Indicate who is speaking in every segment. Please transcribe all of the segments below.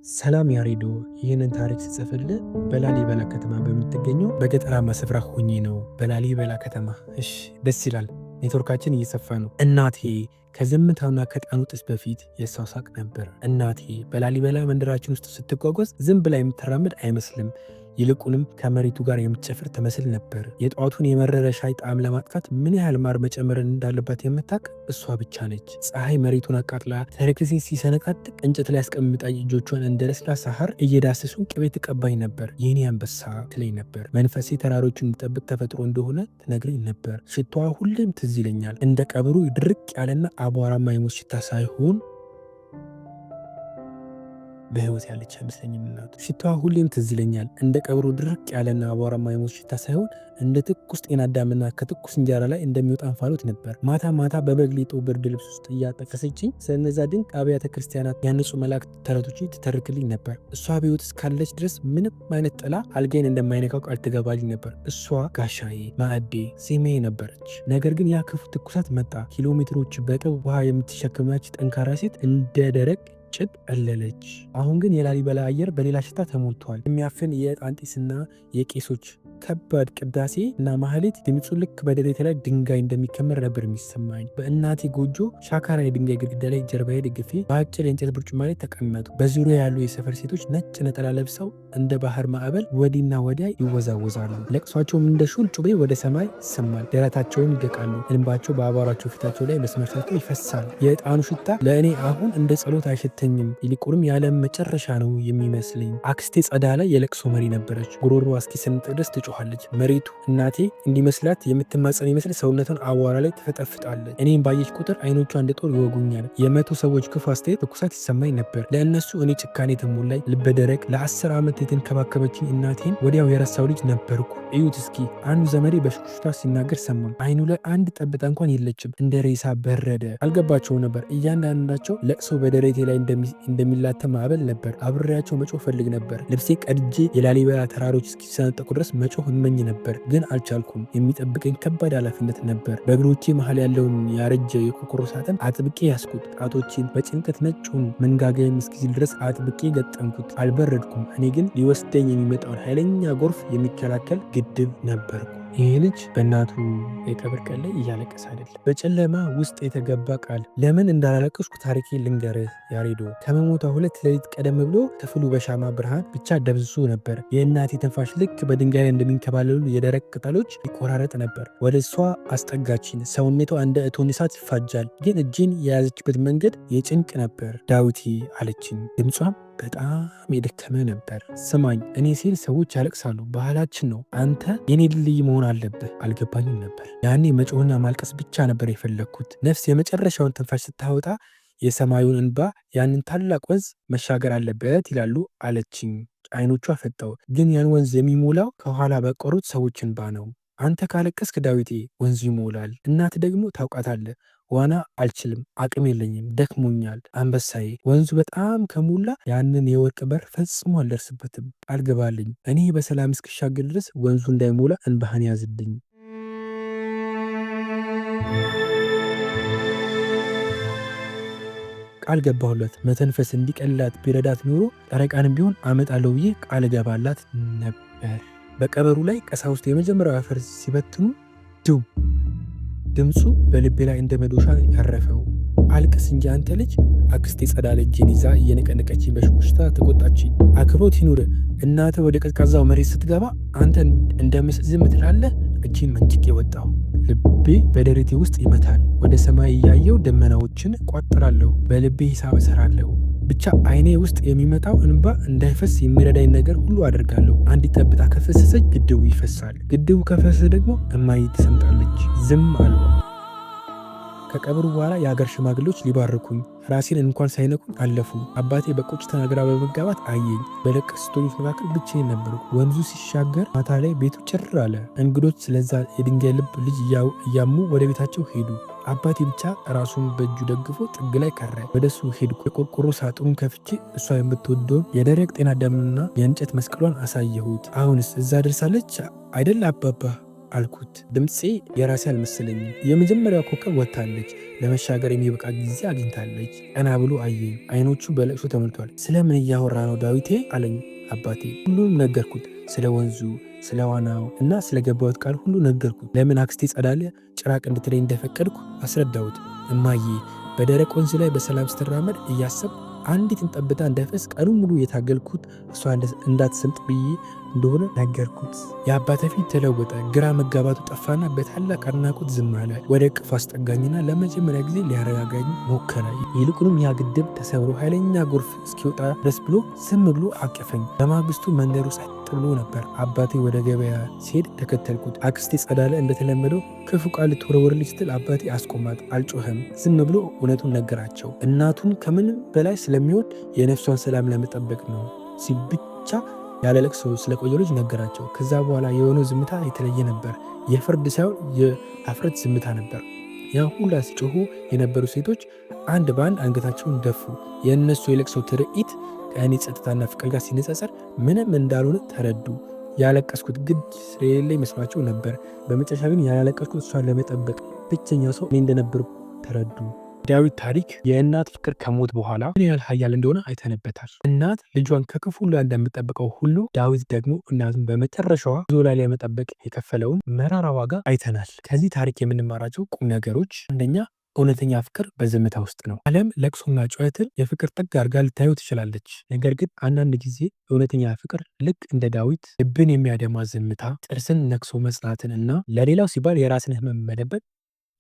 Speaker 1: ሰላም ያሬዶ፣ ይህንን ታሪክ ስጽፍልህ በላሊበላ ከተማ በምትገኘው በገጠራማ ስፍራ ሆኜ ነው። በላሊበላ ከተማ። እሺ፣ ደስ ይላል። ኔትወርካችን እየሰፋ ነው። እናቴ ከዝምታውና ከጣኑ ጢስ በፊት የሷ ሳቅ ነበር። እናቴ በላሊበላ መንደራችን ውስጥ ስትጓጓዝ ዝም ብላ የምትራመድ አይመስልም። ይልቁንም ከመሬቱ ጋር የምትጨፍር ትመስል ነበር። የጠዋቱን የመረረ ሻይ ጣዕም ለማጥፋት ምን ያህል ማር መጨመር እንዳለባት የምታውቅ እሷ ብቻ ነች። ፀሐይ መሬቱን አቃጥላ ተረከዜን ሲሰነቃጥቅ እንጨት ላይ አስቀምጣ እጆቿን እንደ ለስላሳ ሐር እየዳሰሱ ቅቤ ትቀባኝ ነበር። የኔ አንበሳ ትለኝ ነበር። መንፈሴ ተራሮቹን እንዲጠብቅ ተፈጥሮ እንደሆነ ትነግረኝ ነበር። ሽታዋ ሁሌም ትዝ ይለኛል። እንደ ቀብሩ ድርቅ ያለና አቧራማ የሞት ሽታ ሳይሆን በህይወት ያለች አይመስለኝም። እናቱ ሽታዋ ሁሌም ትዝ ይለኛል። እንደ ቀብሩ ድርቅ ያለና አቧራማ የሞት ሽታ ሳይሆን እንደ ትኩስ ጤና አዳምና ከትኩስ እንጀራ ላይ እንደሚወጣ እንፋሎት ነበር። ማታ ማታ በበግ ሌጦ ብርድ ልብስ ውስጥ እያጠቀሰችኝ ስለነዛ ድንቅ አብያተ ክርስቲያናት ያነጹ መላእክት ተረቶች ትተርክልኝ ነበር። እሷ በህይወት እስካለች ድረስ ምንም አይነት ጥላ አልጋይን እንደማይነካው ቃል ትገባልኝ ነበር። እሷ ጋሻዬ፣ ማዕዴ፣ ዜማዬ ነበረች። ነገር ግን ያ ክፉ ትኩሳት መጣ። ኪሎ ሜትሮች በቅብ ውሃ የምትሸከማች ጠንካራ ሴት እንደ ደረቅ ጭድ ቀለለች። አሁን ግን የላሊበላ አየር በሌላ ሽታ ተሞልቷል። የሚያፍን የዕጣን ጢስና የቄሶች ከባድ ቅዳሴ እና ማህሌት ድምፁ ልክ በደረቴ ላይ ድንጋይ እንደሚከመር ነበር የሚሰማኝ። በእናቴ ጎጆ ሻካራ የድንጋይ ግድግዳ ላይ ጀርባዬ ደግፌ በአጭር የእንጨት ብርጭማ ላይ ተቀመጡ። በዙሪያ ያሉ የሰፈር ሴቶች ነጭ ነጠላ ለብሰው እንደ ባህር ማዕበል ወዲና ወዲያ ይወዛወዛሉ። ለቅሷቸውም እንደ ሹል ጩቤ ወደ ሰማይ ይሰማል። ደረታቸውን ይደቃሉ። እንባቸው በአቧራቸው ፊታቸው ላይ መስመር ሰርቶ ይፈሳል። የዕጣኑ ሽታ ለእኔ አሁን እንደ ጸሎት አይሸተኝም። ይልቁንም የዓለም መጨረሻ ነው የሚመስለኝ። አክስቴ ጸዳ ላይ የለቅሶ መሪ ነበረች። ጉሮሮ እስኪሰነጥቅ ድረስ ትጮኻለች። መሬቱ እናቴ እንዲመስላት የምትማጸን ይመስል ሰውነቷን አቧራ ላይ ትፈጠፍጣለች። እኔም ባየች ቁጥር አይኖቿ እንደ ጦር ይወጉኛል። የመቶ ሰዎች ክፉ አስተያየት ትኩሳት ይሰማኝ ነበር። ለእነሱ እኔ ጭካኔ የተሞላኝ ልበደረቅ ለ10 ዓመት የተንከባከበችኝ እናቴን ወዲያው የረሳው ልጅ ነበርኩ። እዩት እስኪ፣ አንዱ ዘመዴ በሽኩሽታ ሲናገር ሰማም። አይኑ ላይ አንድ ጠብታ እንኳን የለችም። እንደ ሬሳ በረደ። አልገባቸውም ነበር። እያንዳንዳቸው ለቅሶ በደረቴ ላይ እንደሚላተም ማዕበል ነበር። አብሬያቸው መጮህ ፈልግ ነበር። ልብሴ ቀድጄ የላሊበላ ተራሮች እስኪሰነጠቁ ድረስ መጮህ እመኝ ነበር፣ ግን አልቻልኩም። የሚጠብቀኝ ከባድ ኃላፊነት ነበር። በእግሮቼ መሀል ያለውን ያረጀ የቆርቆሮ ሳጥን አጥብቄ ያስኩት። ጣቶቼን በጭንቀት ነጩን መንጋጋዬም እስኪዝል ድረስ አጥብቄ ገጠምኩት። አልበረድኩም። እኔ ግን ሊወስደኝ የሚመጣውን ኃይለኛ ጎርፍ የሚከላከል ግድብ ነበርኩ። ይህ ልጅ በእናቱ የቀብር ቀን ላይ እያለቀሰ አይደለም፣ በጨለማ ውስጥ የተገባ ቃል። ለምን እንዳላለቀስኩ ታሪኬ ልንገርህ ያሬዶ። ከመሞቷ 2 ሌሊት ቀደም ብሎ ክፍሉ በሻማ ብርሃን ብቻ ደብዝዞ ነበር። የእናቴ ትንፋሽ ልክ በድንጋይ ላይ እንደሚንከባለሉ የደረቅ ቅጠሎች ይቆራረጥ ነበር። ወደ እሷ አስጠጋችን። ሰውነቷ እንደ እቶን እሳት ይፋጃል፣ ግን እጄን የያዘችበት መንገድ የጭንቅ ነበር። ዳዊቴ አለችኝ። ድምጿም በጣም የደከመ ነበር። ስማኝ፣ እኔ ሲል ሰዎች ያለቅሳሉ፣ ባህላችን ነው። አንተ የኔ ድልድይ መሆን አለብህ። አልገባኝም ነበር። ያኔ መጮህና ማልቀስ ብቻ ነበር የፈለግኩት። ነፍስ የመጨረሻውን ትንፋሽ ስታወጣ የሰማዩን እንባ ያንን ታላቅ ወንዝ መሻገር አለበት ይላሉ አለችኝ። አይኖቿ ፈጠው። ግን ያን ወንዝ የሚሞላው ከኋላ በቀሩት ሰዎች እንባ ነው። አንተ ካለቀስክ ዳዊቴ ወንዙ ይሞላል። እናት ደግሞ ታውቃታለህ፣ ዋና አልችልም፣ አቅም የለኝም፣ ደክሞኛል። አንበሳዬ፣ ወንዙ በጣም ከሞላ ያንን የወርቅ በር ፈጽሞ አልደርስበትም። አልገባልኝ። እኔ በሰላም እስክሻገር ድረስ ወንዙ እንዳይሞላ እንባህን ያዝልኝ። ቃል ገባሁለት። መተንፈስ እንዲቀላት ቢረዳት ኖሮ ጠረቃንም ቢሆን አመጣለሁ ብዬ ቃል ገባላት ነበር። በቀበሩ ላይ ቀሳውስት የመጀመሪያው አፈር ሲበትኑ ድምፁ በልቤ ላይ እንደ መዶሻ ያረፈው። አልቅስ እንጂ አንተ ልጅ። አክስቴ ጸዳለ እጄን ይዛ እየነቀነቀችኝ በሽኩሽታ ተቆጣችኝ። አክብሮት ይኑር። እናትህ ወደ ቀዝቃዛው መሬት ስትገባ አንተ እንደምስል ዝም ትላለህ። እጄን መንጭቄ ወጣሁ። ልቤ በደረቴ ውስጥ ይመታል። ወደ ሰማይ እያየው ደመናዎችን ቋጥራለሁ። በልቤ ሂሳብ እሰራለሁ። ብቻ አይኔ ውስጥ የሚመጣው እንባ እንዳይፈስ የሚረዳኝ ነገር ሁሉ አደርጋለሁ። አንዲት ጠብታ ከፈሰሰች ግድቡ ይፈሳል። ግድቡ ከፈሰሰ ደግሞ እማዬ ትሰምጣለች። ዝም አልኩ። ከቀብሩ በኋላ የሀገር ሽማግሌዎች ሊባርኩኝ ራሴን እንኳን ሳይነኩኝ አለፉ። አባቴ በቁጭ ተናግራ በመጋባት አየኝ። በለቀስቶኞች መካከል ብቻዬን ነበርኩ። ወንዙ ሲሻገር ማታ ላይ ቤቱ ጭር አለ። እንግዶች ስለዛ የድንጋይ ልብ ልጅ እያሙ ወደ ቤታቸው ሄዱ። አባቴ ብቻ ራሱን በእጁ ደግፎ ጥግ ላይ ቀረ። ወደሱ ሄድኩ። የቆርቆሮ ሳጥኑን ከፍቼ እሷ የምትወደውን የደረቅ ጤና አዳምና የእንጨት መስቀሏን አሳየሁት። አሁንስ እዛ ደርሳለች አይደል አባባ አልኩት። ድምፄ የራሴ አልመሰለኝም። የመጀመሪያው ኮከብ ወጥታለች፣ ለመሻገር የሚበቃ ጊዜ አግኝታለች። ቀና ብሎ አየኝ። አይኖቹ በለቅሶ ተሞልቷል። ስለምን እያወራ ነው ዳዊቴ አለኝ አባቴ። ሁሉንም ነገርኩት። ስለ ወንዙ፣ ስለ ዋናው እና ስለ ገባሁት ቃል ሁሉ ነገርኩት። ለምን አክስቴ ጸዳለ ጭራቅ እንድትለኝ እንደፈቀድኩ አስረዳሁት። እማዬ በደረቅ ወንዝ ላይ በሰላም ስትራመድ እያሰብ አንዲትን ጠብታ እንዳይፈስ ቀኑን ሙሉ የታገልኩት እሷ እንዳትሰምጥ ብዬ እንደሆነ ነገርኩት። የአባቴ ፊት ተለወጠ። ግራ መጋባቱ ጠፋና በታላቅ አድናቆት ዝም አለ። ወደ እቅፉ አስጠጋኝና ለመጀመሪያ ጊዜ ሊያረጋጋኝ ሞከረ። ይልቁንም ያ ግድብ ተሰብሮ ኃይለኛ ጎርፍ እስኪወጣ ድረስ ብሎ ዝም ብሎ አቀፈኝ። በማግስቱ መንደሩ ጸጥ ብሎ ነበር። አባቴ ወደ ገበያ ሲሄድ ተከተልኩት። አክስቴ ጸዳለ እንደተለመደው ክፉ ቃል ልትወረወርልኝ ስትል አባቴ አስቆማት። አልጮኸም። ዝም ብሎ እውነቱን ነገራቸው። እናቱን ከምንም በላይ ስለሚወድ የነፍሷን ሰላም ለመጠበቅ ነው ሲል ብቻ ያለ ለቅሶ ስለቆየ ልጅ ነገራቸው። ከዛ በኋላ የሆነው ዝምታ የተለየ ነበር። የፍርድ ሳይሆን የአፍረት ዝምታ ነበር። ያ ሁላ ሲጮሁ የነበሩ ሴቶች አንድ በአንድ አንገታቸውን ደፉ። የእነሱ የለቅሶ ትርኢት ከእኔ ጸጥታና ፍቅር ጋር ሲነጻጸር ምንም እንዳልሆነ ተረዱ። ያለቀስኩት ግድ ስለሌለ ይመስሏቸው ነበር። በመጨረሻ ግን ያላለቀስኩት እሷን ለመጠበቅ ብቸኛው ሰው እኔ እንደነበርኩ ተረዱ። ዳዊት ታሪክ የእናት ፍቅር ከሞት በኋላ ምን ያህል ኃያል እንደሆነ አይተንበታል። እናት ልጇን ከክፉ ላይ እንደምጠብቀው ሁሉ ዳዊት ደግሞ እናቱን በመጨረሻዋ ጉዞ ላይ ለመጠበቅ የከፈለውን መራራ ዋጋ አይተናል። ከዚህ ታሪክ የምንማራቸው ቁም ነገሮች፣ አንደኛ እውነተኛ ፍቅር በዝምታ ውስጥ ነው። ዓለም ለቅሶና ጩኸትን የፍቅር ጥግ አድርጋ ልታየው ትችላለች። ነገር ግን አንዳንድ ጊዜ እውነተኛ ፍቅር ልክ እንደ ዳዊት ልብን የሚያደማ ዝምታ፣ ጥርስን ነክሶ መጽናትን እና ለሌላው ሲባል የራስን ሕመም መደበቅ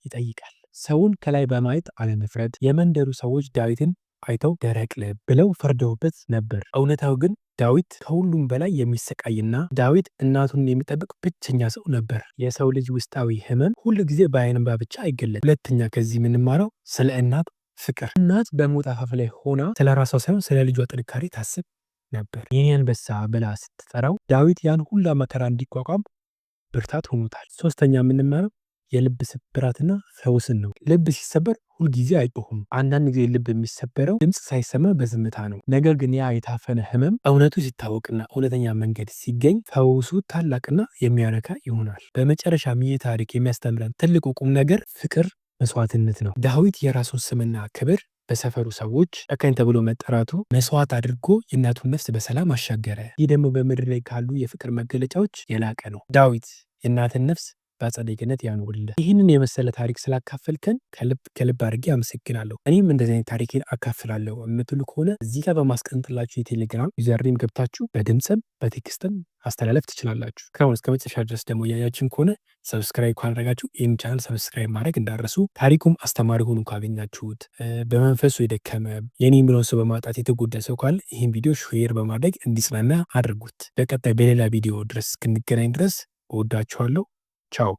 Speaker 1: ይጠይቃል። ሰውን ከላይ በማየት አለመፍረድ። የመንደሩ ሰዎች ዳዊትን አይተው ደረቅ ልብ ብለው ፈርደውበት ነበር። እውነታው ግን ዳዊት ከሁሉም በላይ የሚሰቃይና ዳዊት እናቱን የሚጠብቅ ብቸኛ ሰው ነበር። የሰው ልጅ ውስጣዊ ህመም ሁል ጊዜ በዓይን እንባ ብቻ አይገለጽም። ሁለተኛ ከዚህ የምንማረው ስለ እናት ፍቅር። እናት በሞት አፋፍ ላይ ሆና ስለ ራሷ ሳይሆን ስለ ልጇ ጥንካሬ ታስብ ነበር። የኔ አንበሳ ብላ ስትጠራው ዳዊት ያን ሁላ መከራ እንዲቋቋም ብርታት ሆኖታል። ሶስተኛ የምንማረው የልብ ስብራትና ፈውስን ነው። ልብ ሲሰበር ሁልጊዜ አይጮሁም። አንዳንድ ጊዜ ልብ የሚሰበረው ድምፅ ሳይሰማ በዝምታ ነው። ነገር ግን ያ የታፈነ ህመም እውነቱ ሲታወቅና እውነተኛ መንገድ ሲገኝ ፈውሱ ታላቅና የሚያረካ ይሆናል። በመጨረሻም ይህ ታሪክ የሚያስተምረን ትልቁ ቁም ነገር ፍቅር መስዋዕትነት ነው። ዳዊት የራሱን ስምና ክብር በሰፈሩ ሰዎች ጨካኝ ተብሎ መጠራቱ መስዋዕት አድርጎ የእናቱን ነፍስ በሰላም አሻገረ። ይህ ደግሞ በምድር ላይ ካሉ የፍቅር መገለጫዎች የላቀ ነው። ዳዊት የእናትን ነፍስ በአጸደ ገነት ያኑርልህ። ይህንን የመሰለ ታሪክ ስላካፈልከን ከልብ አድርጌ አመሰግናለሁ። እኔም እንደዚህ አይነት ታሪክን አካፍላለሁ የምትሉ ከሆነ እዚህ ጋር በማስቀምጥላችሁ የቴሌግራም ዩዘርኔም ገብታችሁ በድምፅም በቴክስትም አስተላለፍ ትችላላችሁ። ከአሁን እስከ መጨረሻ ድረስ ደግሞ እያያችን ከሆነ ሰብስክራይብ ካላደረጋችሁ ይህን ቻናል ሰብስክራይብ ማድረግ እንዳረሱ። ታሪኩም አስተማሪ ሆኑ ካገኛችሁት፣ በመንፈሱ የደከመ የኔ የሚለውን ሰው በማጣት የተጎዳ ሰው ካለ ይህን ቪዲዮ ሼር በማድረግ እንዲጽናና አድርጉት። በቀጣይ በሌላ ቪዲዮ ድረስ እስክንገናኝ ድረስ እወዳችኋለሁ። ቻው